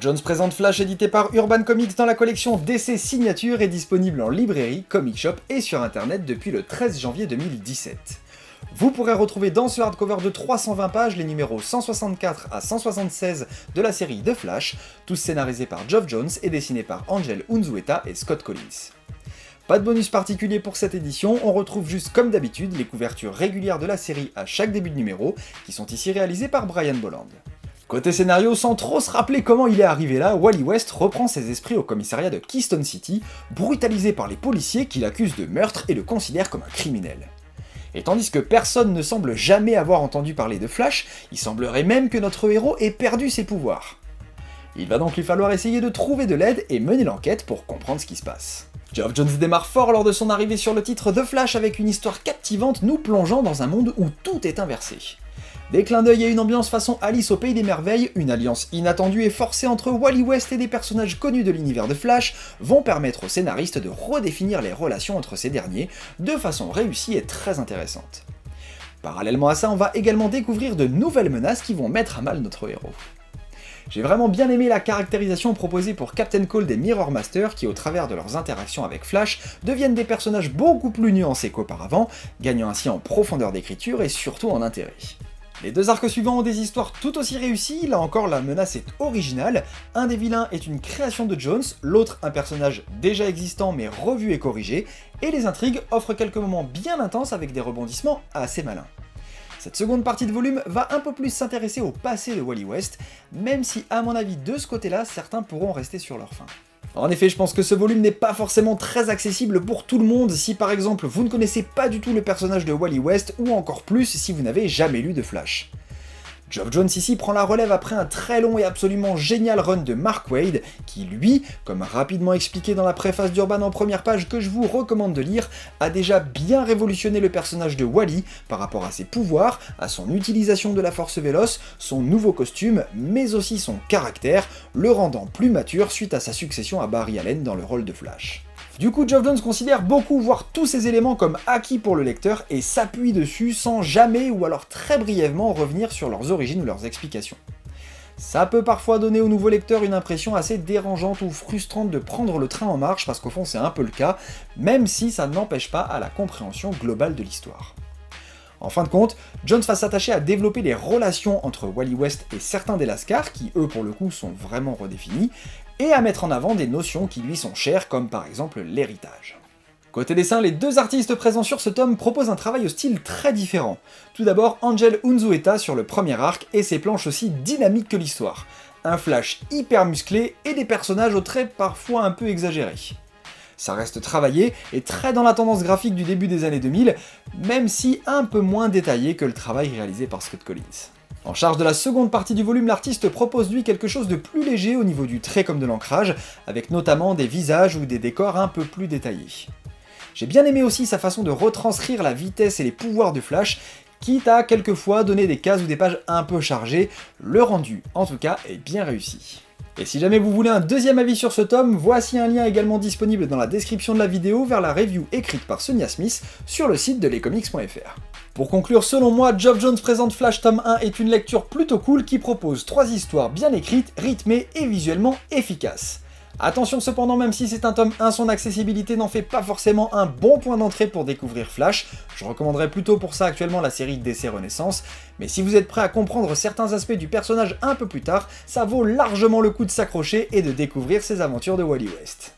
Jones présente Flash édité par Urban Comics dans la collection DC Signature est disponible en librairie, comic shop et sur internet depuis le 13 janvier 2017. Vous pourrez retrouver dans ce hardcover de 320 pages les numéros 164 à 176 de la série de Flash, tous scénarisés par Geoff Johns et dessinés par Angel Unzueta et Scott Collins. Pas de bonus particulier pour cette édition, on retrouve juste comme d'habitude les couvertures régulières de la série à chaque début de numéro, qui sont ici réalisées par Brian Bolland. Côté scénario, sans trop se rappeler comment il est arrivé là, Wally West reprend ses esprits au commissariat de Keystone City, brutalisé par les policiers qui l'accusent de meurtre et le considèrent comme un criminel. Et tandis que personne ne semble jamais avoir entendu parler de Flash, il semblerait même que notre héros ait perdu ses pouvoirs. Il va donc lui falloir essayer de trouver de l'aide et mener l'enquête pour comprendre ce qui se passe. Geoff Johns démarre fort lors de son arrivée sur le titre de Flash avec une histoire captivante nous plongeant dans un monde où tout est inversé. Des clins d'œil et une ambiance façon Alice au Pays des Merveilles, une alliance inattendue et forcée entre Wally West et des personnages connus de l'univers de Flash vont permettre aux scénaristes de redéfinir les relations entre ces derniers de façon réussie et très intéressante. Parallèlement à ça, on va également découvrir de nouvelles menaces qui vont mettre à mal notre héros. J'ai vraiment bien aimé la caractérisation proposée pour Captain Cold et Mirror Master qui, au travers de leurs interactions avec Flash, deviennent des personnages beaucoup plus nuancés qu'auparavant, gagnant ainsi en profondeur d'écriture et surtout en intérêt. Les deux arcs suivants ont des histoires tout aussi réussies, là encore la menace est originale, un des vilains est une création de Jones, l'autre un personnage déjà existant mais revu et corrigé, et les intrigues offrent quelques moments bien intenses avec des rebondissements assez malins. Cette seconde partie de volume va un peu plus s'intéresser au passé de Wally West, même si à mon avis de ce côté-là, certains pourront rester sur leur faim. En effet, je pense que ce volume n'est pas forcément très accessible pour tout le monde si par exemple vous ne connaissez pas du tout le personnage de Wally West ou encore plus si vous n'avez jamais lu de Flash. Geoff Johns ici prend la relève après un très long et absolument génial run de Mark Waid, qui lui, comme rapidement expliqué dans la préface d'Urban en première page que je vous recommande de lire, a déjà bien révolutionné le personnage de Wally par rapport à ses pouvoirs, à son utilisation de la force véloce, son nouveau costume, mais aussi son caractère, le rendant plus mature suite à sa succession à Barry Allen dans le rôle de Flash. Du coup, Geoff Johns considère beaucoup, voire tous ces éléments comme acquis pour le lecteur et s'appuie dessus sans jamais ou alors très brièvement revenir sur leurs origines ou leurs explications. Ça peut parfois donner au nouveau lecteur une impression assez dérangeante ou frustrante de prendre le train en marche parce qu'au fond c'est un peu le cas, même si ça n'empêche pas à la compréhension globale de l'histoire. En fin de compte, Johns va s'attacher à développer les relations entre Wally West et certains des Lascars, qui eux pour le coup sont vraiment redéfinis, et à mettre en avant des notions qui lui sont chères, comme par exemple l'héritage. Côté dessin, les deux artistes présents sur ce tome proposent un travail au style très différent. Tout d'abord, Angel Unzueta sur le premier arc, et ses planches aussi dynamiques que l'histoire. Un Flash hyper musclé, et des personnages aux traits parfois un peu exagérés. Ça reste travaillé, et très dans la tendance graphique du début des années 2000, même si un peu moins détaillé que le travail réalisé par Scott Collins. En charge de la seconde partie du volume, l'artiste propose lui quelque chose de plus léger au niveau du trait comme de l'ancrage, avec notamment des visages ou des décors un peu plus détaillés. J'ai bien aimé aussi sa façon de retranscrire la vitesse et les pouvoirs de Flash, quitte à quelquefois donner des cases ou des pages un peu chargées, le rendu en tout cas est bien réussi. Et si jamais vous voulez un deuxième avis sur ce tome, voici un lien également disponible dans la description de la vidéo vers la review écrite par Sonia Smith sur le site de lescomics.fr. Pour conclure, selon moi, Geoff Johns présente Flash tome 1 est une lecture plutôt cool qui propose 3 histoires bien écrites, rythmées et visuellement efficaces. Attention cependant, même si c'est un tome 1, son accessibilité n'en fait pas forcément un bon point d'entrée pour découvrir Flash, je recommanderais plutôt pour ça actuellement la série DC Renaissance, mais si vous êtes prêt à comprendre certains aspects du personnage un peu plus tard, ça vaut largement le coup de s'accrocher et de découvrir ses aventures de Wally West.